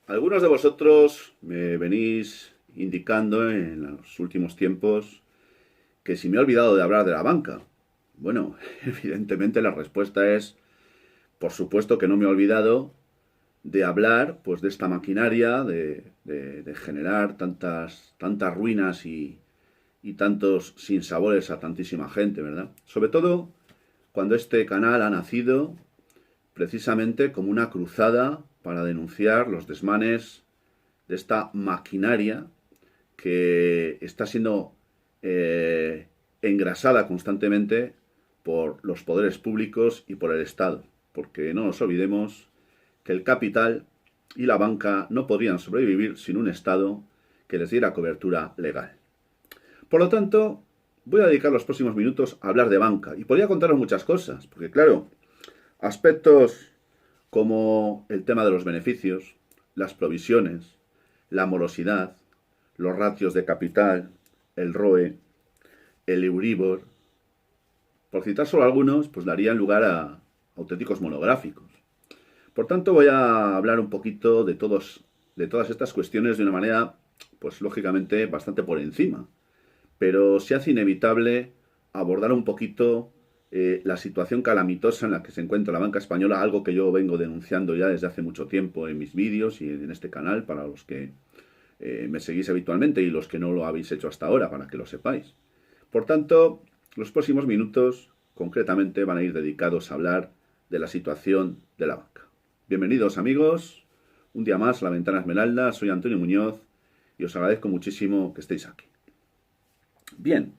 Algunos de vosotros me venís indicando en los últimos tiempos que si me he olvidado de hablar de la banca. Bueno, evidentemente la respuesta es, por supuesto que no me he olvidado de hablar pues de esta maquinaria, de generar tantas ruinas y tantos sinsabores a tantísima gente, ¿verdad? Sobre todo cuando este canal ha nacido precisamente como una cruzada para denunciar los desmanes de esta maquinaria que está siendo engrasada constantemente por los poderes públicos y por el Estado. Porque no nos olvidemos que el capital y la banca no podrían sobrevivir sin un Estado que les diera cobertura legal. Por lo tanto, voy a dedicar los próximos minutos a hablar de banca. Y podría contaros muchas cosas, porque claro, aspectos como el tema de los beneficios, las provisiones, la morosidad, los ratios de capital, el ROE, el Euribor, por citar solo algunos, pues darían lugar a auténticos monográficos. Por tanto, voy a hablar un poquito de todas estas cuestiones de una manera, pues lógicamente, bastante por encima. Pero se hace inevitable abordar un poquito la situación calamitosa en la que se encuentra la banca española, algo que yo vengo denunciando ya desde hace mucho tiempo en mis vídeos y en este canal, para los que me seguís habitualmente y los que no lo habéis hecho hasta ahora, para que lo sepáis. Por tanto, los próximos minutos concretamente van a ir dedicados a hablar de la situación de la banca. Bienvenidos amigos, un día más a La Ventana Esmeralda, soy Antonio Muñoz y os agradezco muchísimo que estéis aquí. Bien,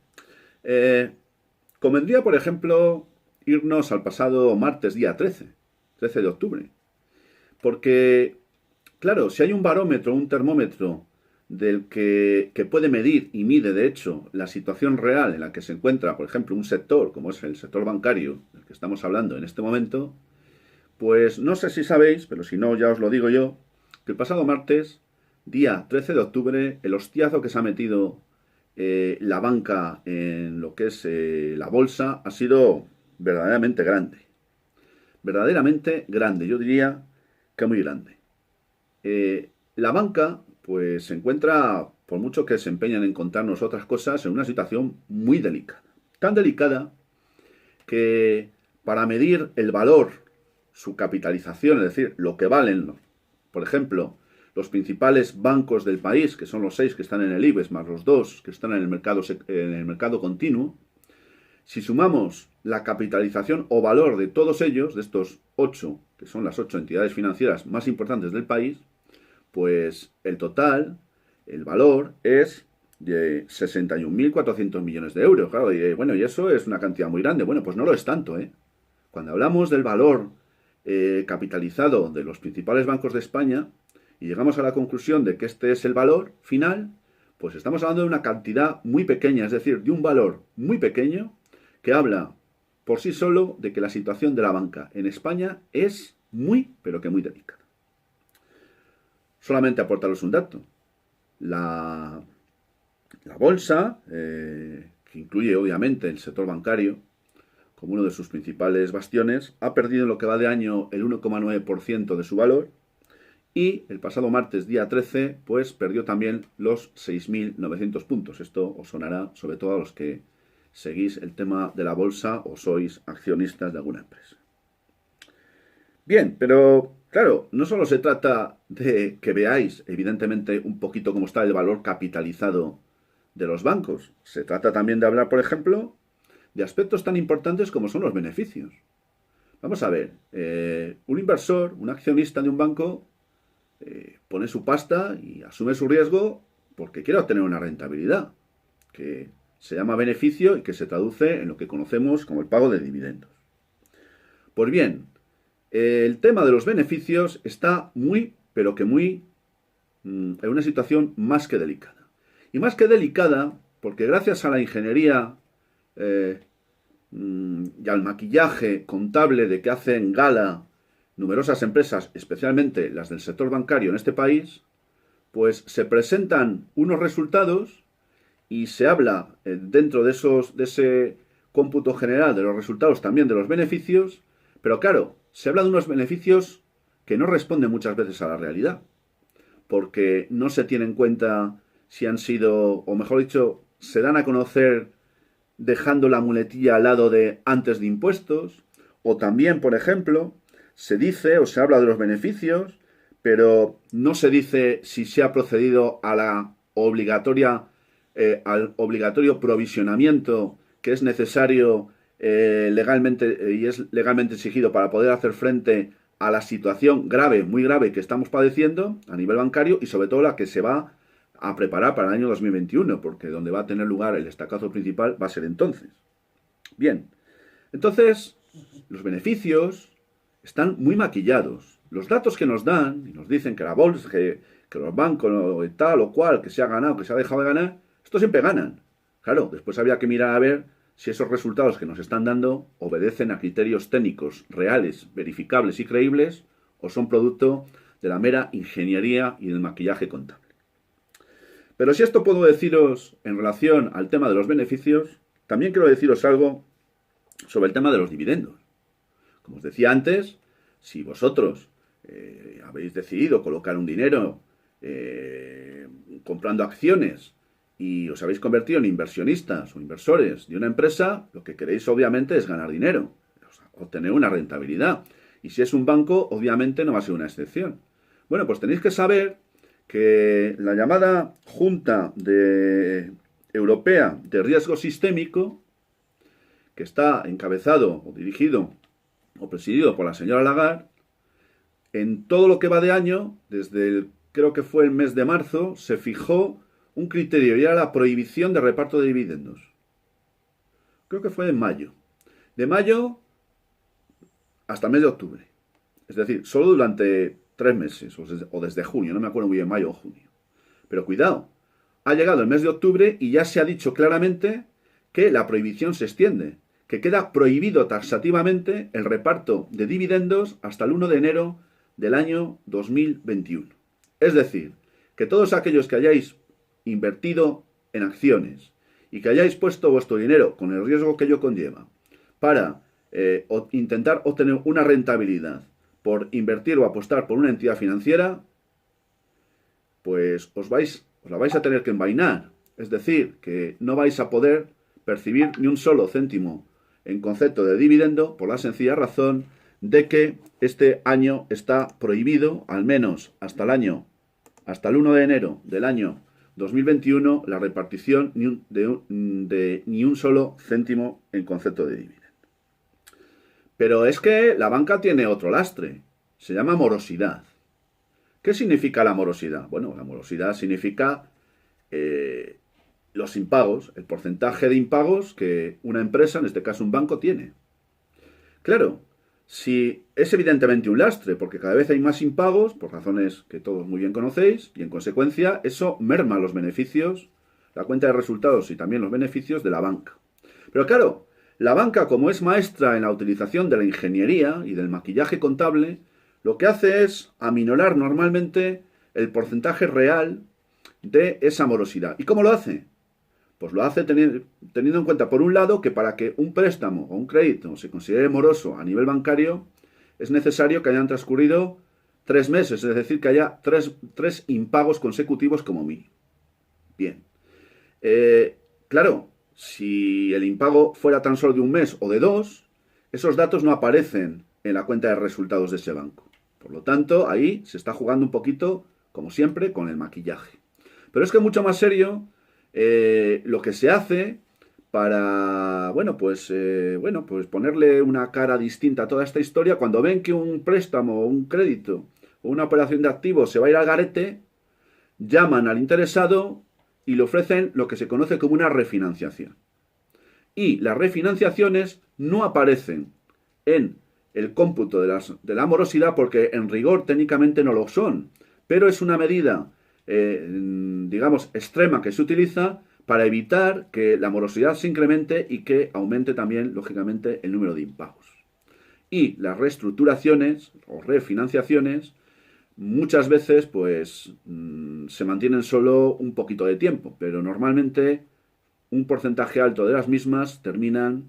convendría por ejemplo irnos al pasado martes día 13 de octubre, porque claro, si hay un barómetro, un termómetro del que puede medir y mide de hecho la situación real en la que se encuentra, por ejemplo, un sector como es el sector bancario del que estamos hablando en este momento, pues no sé si sabéis, pero si no ya os lo digo yo, que el pasado martes, día 13 de octubre, el hostiazo que se ha metido la banca en lo que es la bolsa ha sido verdaderamente grande. Verdaderamente grande, yo diría que muy grande. La banca, pues se encuentra, por mucho que se empeñan en contarnos otras cosas, en una situación muy delicada. Tan delicada que para medir el valor, su capitalización, es decir, lo que valen, por ejemplo, los principales bancos del país, que son los 6 que están en el IBEX, más los 2 que están en el mercado continuo, si sumamos la capitalización o valor de todos ellos, de estos 8, que son las 8 entidades financieras más importantes del país, pues el total, el valor, es de 61.400 millones de euros. Claro, y bueno, y eso es una cantidad muy grande. Bueno, pues no lo es tanto, ¿eh? Cuando hablamos del valor capitalizado de los principales bancos de España y llegamos a la conclusión de que este es el valor final, pues estamos hablando de una cantidad muy pequeña, es decir, de un valor muy pequeño que habla por sí solo de que la situación de la banca en España es muy, pero que muy delicada. Solamente aportaros un dato. La, la bolsa, que incluye obviamente el sector bancario, como uno de sus principales bastiones, ha perdido en lo que va de año el 1,9% de su valor y el pasado martes, día 13, pues perdió también los 6.900 puntos. Esto os sonará sobre todo a los que seguís el tema de la bolsa o sois accionistas de alguna empresa. Bien, pero claro, no solo se trata de que veáis, evidentemente, un poquito cómo está el valor capitalizado de los bancos. Se trata también de hablar, por ejemplo, de aspectos tan importantes como son los beneficios. Vamos a ver, un inversor, un accionista de un banco, pone su pasta y asume su riesgo porque quiere obtener una rentabilidad, que se llama beneficio y que se traduce en lo que conocemos como el pago de dividendos. Pues bien, el tema de los beneficios está muy, pero que muy, en una situación más que delicada. Y más que delicada porque gracias a la ingeniería eh, y al maquillaje contable de que hacen gala numerosas empresas, especialmente las del sector bancario en este país, pues se presentan unos resultados y se habla dentro de ese cómputo general de los resultados también de los beneficios, pero claro, se habla de unos beneficios que no responden muchas veces a la realidad. porque no se tiene en cuenta si han sido, o mejor dicho, se dan a conocer dejando la muletilla al lado de antes de impuestos, o también, por ejemplo, se dice o se habla de los beneficios, pero no se dice si se ha procedido a la al obligatorio provisionamiento que es necesario legalmente y es legalmente exigido para poder hacer frente a la situación grave, muy grave que estamos padeciendo a nivel bancario y sobre todo la que se va a preparar para el año 2021, porque donde va a tener lugar el estacazo principal va a ser entonces. Bien, entonces los beneficios están muy maquillados. Los datos que nos dan, y nos dicen que la bolsa, que los bancos, tal o cual, que se ha ganado, que se ha dejado de ganar, estos siempre ganan. Claro, después habría que mirar a ver si esos resultados que nos están dando obedecen a criterios técnicos reales, verificables y creíbles, o son producto de la mera ingeniería y del maquillaje contable. Pero si esto puedo deciros en relación al tema de los beneficios, también quiero deciros algo sobre el tema de los dividendos. Como os decía antes, si vosotros habéis decidido colocar un dinero comprando acciones y os habéis convertido en inversionistas o inversores de una empresa, lo que queréis obviamente es ganar dinero, obtener una rentabilidad. Y si es un banco, obviamente no va a ser una excepción. Bueno, pues tenéis que saber que la llamada Junta Europea de Riesgo Sistémico, que está encabezado o dirigido o presidido por la señora Lagarde, en todo lo que va de año, creo que fue el mes de marzo, se fijó un criterio y era la prohibición de reparto de dividendos. Creo que fue en mayo. De mayo hasta el mes de octubre. Es decir, solo durante 3 meses, o desde junio, no me acuerdo muy bien, mayo o junio. Pero cuidado, ha llegado el mes de octubre y ya se ha dicho claramente que la prohibición se extiende, que queda prohibido taxativamente el reparto de dividendos hasta el 1 de enero del año 2021. Es decir, que todos aquellos que hayáis invertido en acciones y que hayáis puesto vuestro dinero con el riesgo que ello conlleva para intentar obtener una rentabilidad por invertir o apostar por una entidad financiera, pues os la vais a tener que envainar. Es decir, que no vais a poder percibir ni un solo céntimo en concepto de dividendo por la sencilla razón de que este año está prohibido, al menos hasta el 1 de enero del año 2021, la repartición de ni un solo céntimo en concepto de dividendo. Pero es que la banca tiene otro lastre, se llama morosidad. ¿Qué significa la morosidad? Bueno, la morosidad significa los impagos, el porcentaje de impagos que una empresa, en este caso un banco, tiene. Claro, si es evidentemente un lastre, porque cada vez hay más impagos, por razones que todos muy bien conocéis, y en consecuencia eso merma los beneficios, la cuenta de resultados y también los beneficios de la banca. Pero claro, la banca, como es maestra en la utilización de la ingeniería y del maquillaje contable, lo que hace es aminorar normalmente el porcentaje real de esa morosidad. ¿Y cómo lo hace? Pues lo hace teniendo en cuenta, por un lado, que para que un préstamo o un crédito se considere moroso a nivel bancario, es necesario que hayan transcurrido 3 meses, es decir, que haya tres impagos consecutivos como mínimo. Bien. Claro, si el impago fuera tan solo de 1 mes o de 2, esos datos no aparecen en la cuenta de resultados de ese banco. Por lo tanto, ahí se está jugando un poquito, como siempre, con el maquillaje. Pero es que mucho más serio lo que se hace para, pues ponerle una cara distinta a toda esta historia, cuando ven que un préstamo o un crédito o una operación de activos se va a ir al garete, llaman al interesado y le ofrecen lo que se conoce como una refinanciación. Y las refinanciaciones no aparecen en el cómputo de la morosidad porque en rigor técnicamente no lo son, pero es una medida extrema que se utiliza para evitar que la morosidad se incremente y que aumente también, lógicamente, el número de impagos. Y las reestructuraciones o refinanciaciones muchas veces se mantienen solo un poquito de tiempo, pero normalmente un porcentaje alto de las mismas terminan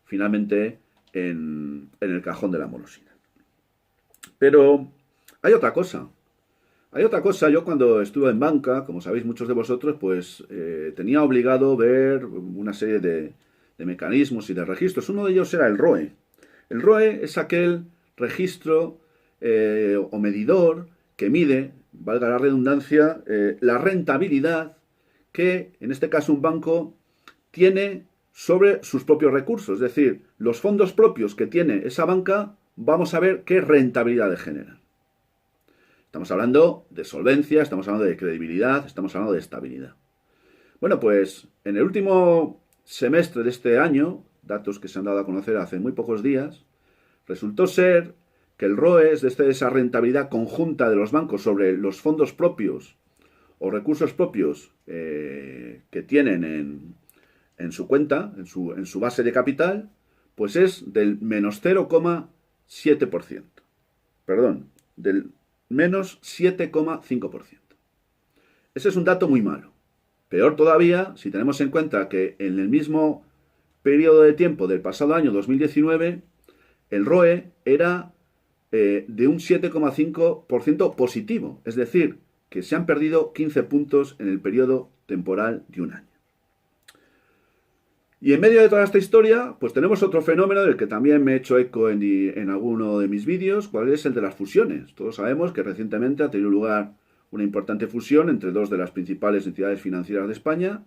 finalmente en el cajón de la morosidad. Pero hay otra cosa. Hay otra cosa, yo cuando estuve en banca, como sabéis muchos de vosotros, pues tenía obligado ver una serie de mecanismos y de registros. Uno de ellos era el ROE. El ROE es aquel registro o medidor que mide, valga la redundancia, la rentabilidad que, en este caso, un banco tiene sobre sus propios recursos. Es decir, los fondos propios que tiene esa banca, vamos a ver qué rentabilidad generan. Estamos hablando de solvencia, estamos hablando de credibilidad, estamos hablando de estabilidad. Bueno, pues en el último semestre de este año, datos que se han dado a conocer hace muy pocos días, resultó ser que el ROE, es desde esa rentabilidad conjunta de los bancos sobre los fondos propios o recursos propios que tienen en su cuenta, en su base de capital, pues es del menos 0,7%. Perdón, del menos 7,5%. Ese es un dato muy malo. Peor todavía si tenemos en cuenta que en el mismo periodo de tiempo del pasado año 2019, el ROE era de un 7,5% positivo. Es decir, que se han perdido 15 puntos en el periodo temporal de un año. Y en medio de toda esta historia, pues tenemos otro fenómeno del que también me he hecho eco en alguno de mis vídeos, cuál es el de las fusiones. Todos sabemos que recientemente ha tenido lugar una importante fusión entre dos de las principales entidades financieras de España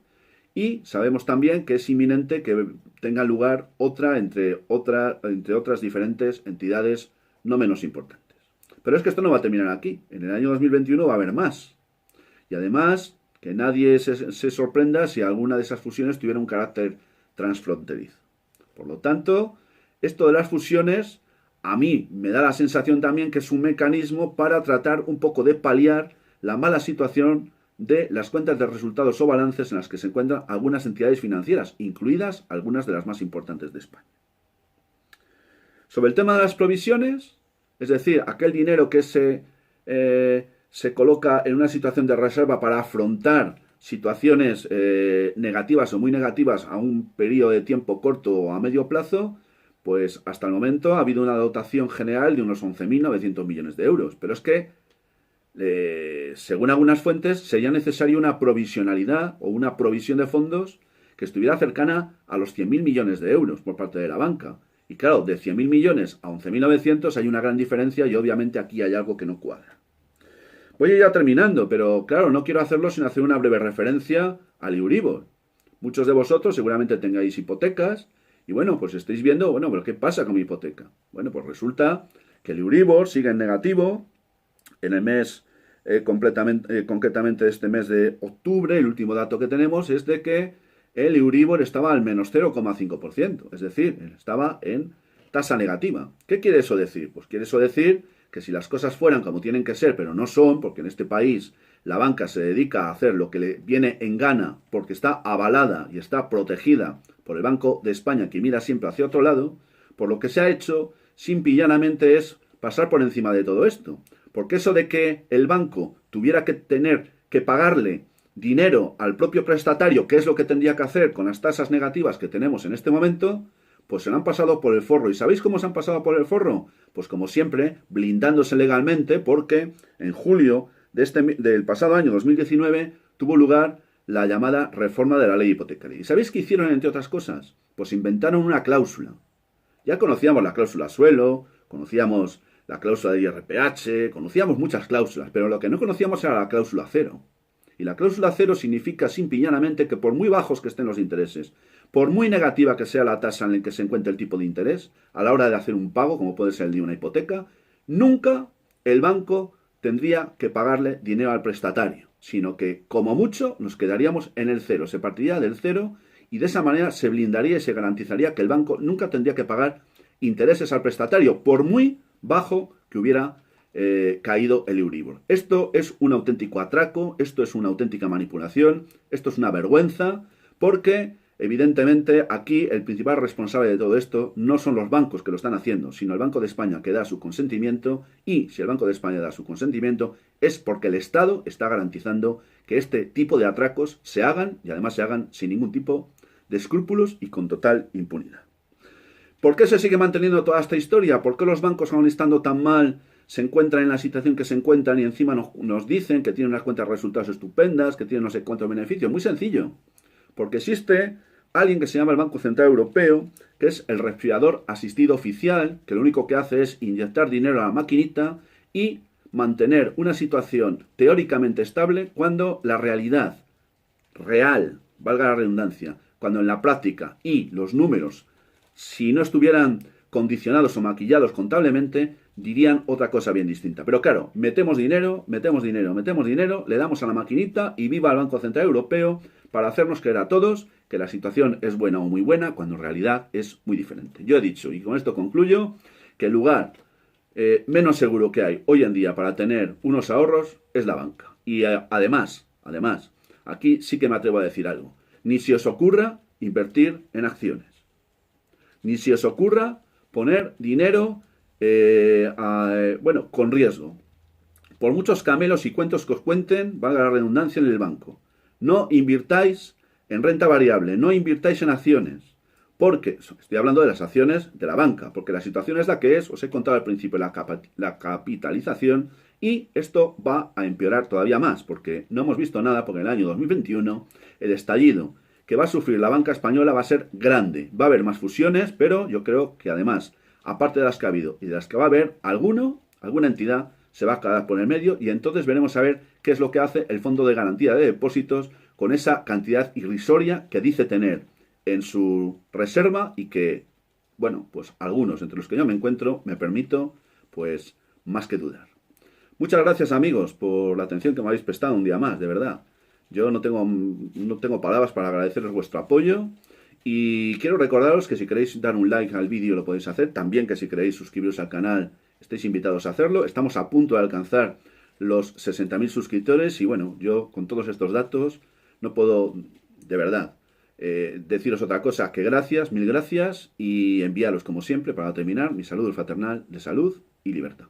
y sabemos también que es inminente que tenga lugar otra entre otras diferentes entidades no menos importantes. Pero es que esto no va a terminar aquí. En el año 2021 va a haber más. Y además, que nadie se sorprenda si alguna de esas fusiones tuviera un carácter transfronterizo. Por lo tanto, esto de las fusiones a mí me da la sensación también que es un mecanismo para tratar un poco de paliar la mala situación de las cuentas de resultados o balances en las que se encuentran algunas entidades financieras, incluidas algunas de las más importantes de España. Sobre el tema de las provisiones, es decir, aquel dinero que se coloca en una situación de reserva para afrontar situaciones negativas o muy negativas a un periodo de tiempo corto o a medio plazo, pues hasta el momento ha habido una dotación general de unos 11.900 millones de euros. Pero es que, según algunas fuentes, sería necesaria una provisionalidad o una provisión de fondos que estuviera cercana a los 100.000 millones de euros por parte de la banca. Y claro, de 100.000 millones a 11.900 hay una gran diferencia y obviamente aquí hay algo que no cuadra. Voy ya terminando, pero claro, no quiero hacerlo sin hacer una breve referencia al Euribor. Muchos de vosotros seguramente tengáis hipotecas y bueno, pues estáis viendo, bueno, pero ¿qué pasa con mi hipoteca? Bueno, pues resulta que el Euribor sigue en negativo en el mes, concretamente este mes de octubre. El último dato que tenemos es de que el Euribor estaba al menos 0,5%, es decir, estaba en tasa negativa. ¿Qué quiere eso decir? Pues quiere eso decir que si las cosas fueran como tienen que ser, pero no son, porque en este país la banca se dedica a hacer lo que le viene en gana, porque está avalada y está protegida por el Banco de España, que mira siempre hacia otro lado, por lo que se ha hecho, simple y llanamente, es pasar por encima de todo esto. Porque eso de que el banco tuviera que tener que pagarle dinero al propio prestatario, que es lo que tendría que hacer con las tasas negativas que tenemos en este momento, pues se lo han pasado por el forro. ¿Y sabéis cómo se han pasado por el forro? Pues como siempre, blindándose legalmente, porque en julio del pasado año 2019 tuvo lugar la llamada reforma de la ley hipotecaria. ¿Y sabéis qué hicieron, entre otras cosas? Pues inventaron una cláusula. Ya conocíamos la cláusula suelo, conocíamos la cláusula de IRPH, conocíamos muchas cláusulas, pero lo que no conocíamos era la cláusula cero. Y la cláusula cero significa simple y llanamente que por muy bajos que estén los intereses, por muy negativa que sea la tasa en la que se encuentre el tipo de interés, a la hora de hacer un pago, como puede ser el de una hipoteca, nunca el banco tendría que pagarle dinero al prestatario, sino que, como mucho, nos quedaríamos en el cero. Se partiría del cero y de esa manera se blindaría y se garantizaría que el banco nunca tendría que pagar intereses al prestatario, por muy bajo que hubiera caído el Euribor. Esto es un auténtico atraco, esto es una auténtica manipulación, esto es una vergüenza, porque evidentemente aquí el principal responsable de todo esto no son los bancos que lo están haciendo, sino el Banco de España, que da su consentimiento, y si el Banco de España da su consentimiento es porque el Estado está garantizando que este tipo de atracos se hagan, y además se hagan sin ningún tipo de escrúpulos y con total impunidad. ¿Por qué se sigue manteniendo toda esta historia? ¿Por qué los bancos, aún estando tan mal, se encuentran en la situación que se encuentran y encima nos dicen que tienen unas cuentas de resultados estupendas, que tienen no sé cuántos beneficios. Muy sencillo, porque existe alguien que se llama el Banco Central Europeo, que es el respirador asistido oficial, que lo único que hace es inyectar dinero a la maquinita y mantener una situación teóricamente estable cuando la realidad real, valga la redundancia, cuando en la práctica y los números, si no estuvieran condicionados o maquillados contablemente, dirían otra cosa bien distinta. Pero claro, metemos dinero, le damos a la maquinita y viva el Banco Central Europeo para hacernos creer a todos que la situación es buena o muy buena, cuando en realidad es muy diferente. Yo he dicho, y con esto concluyo, que el lugar menos seguro que hay hoy en día para tener unos ahorros es la banca. Y además, aquí sí que me atrevo a decir algo. Ni se os ocurra invertir en acciones. Ni se os ocurra poner dinero, con riesgo. Por muchos camelos y cuentos que os cuenten, valga la redundancia, en el banco. No invirtáis en renta variable, no invirtáis en acciones. Porque, estoy hablando de las acciones de la banca, porque la situación es la que es, os he contado al principio la capitalización, y esto va a empeorar todavía más, porque no hemos visto nada, porque en el año 2021 el estallido que va a sufrir la banca española va a ser grande. Va a haber más fusiones, pero yo creo que además, aparte de las que ha habido y de las que va a haber, alguna entidad se va a quedar por el medio, y entonces veremos a ver qué es lo que hace el Fondo de Garantía de Depósitos con esa cantidad irrisoria que dice tener en su reserva y que, pues algunos entre los que yo me encuentro, me permito, pues, más que dudar. Muchas gracias, amigos, por la atención que me habéis prestado un día más, de verdad. Yo no tengo palabras para agradeceros vuestro apoyo, y quiero recordaros que si queréis dar un like al vídeo lo podéis hacer, también que si queréis suscribiros al canal estáis invitados a hacerlo. Estamos a punto de alcanzar los 60.000 suscriptores y yo con todos estos datos no puedo, de verdad, deciros otra cosa que gracias, mil gracias, y enviaros como siempre, para terminar, mi saludo fraternal de salud y libertad.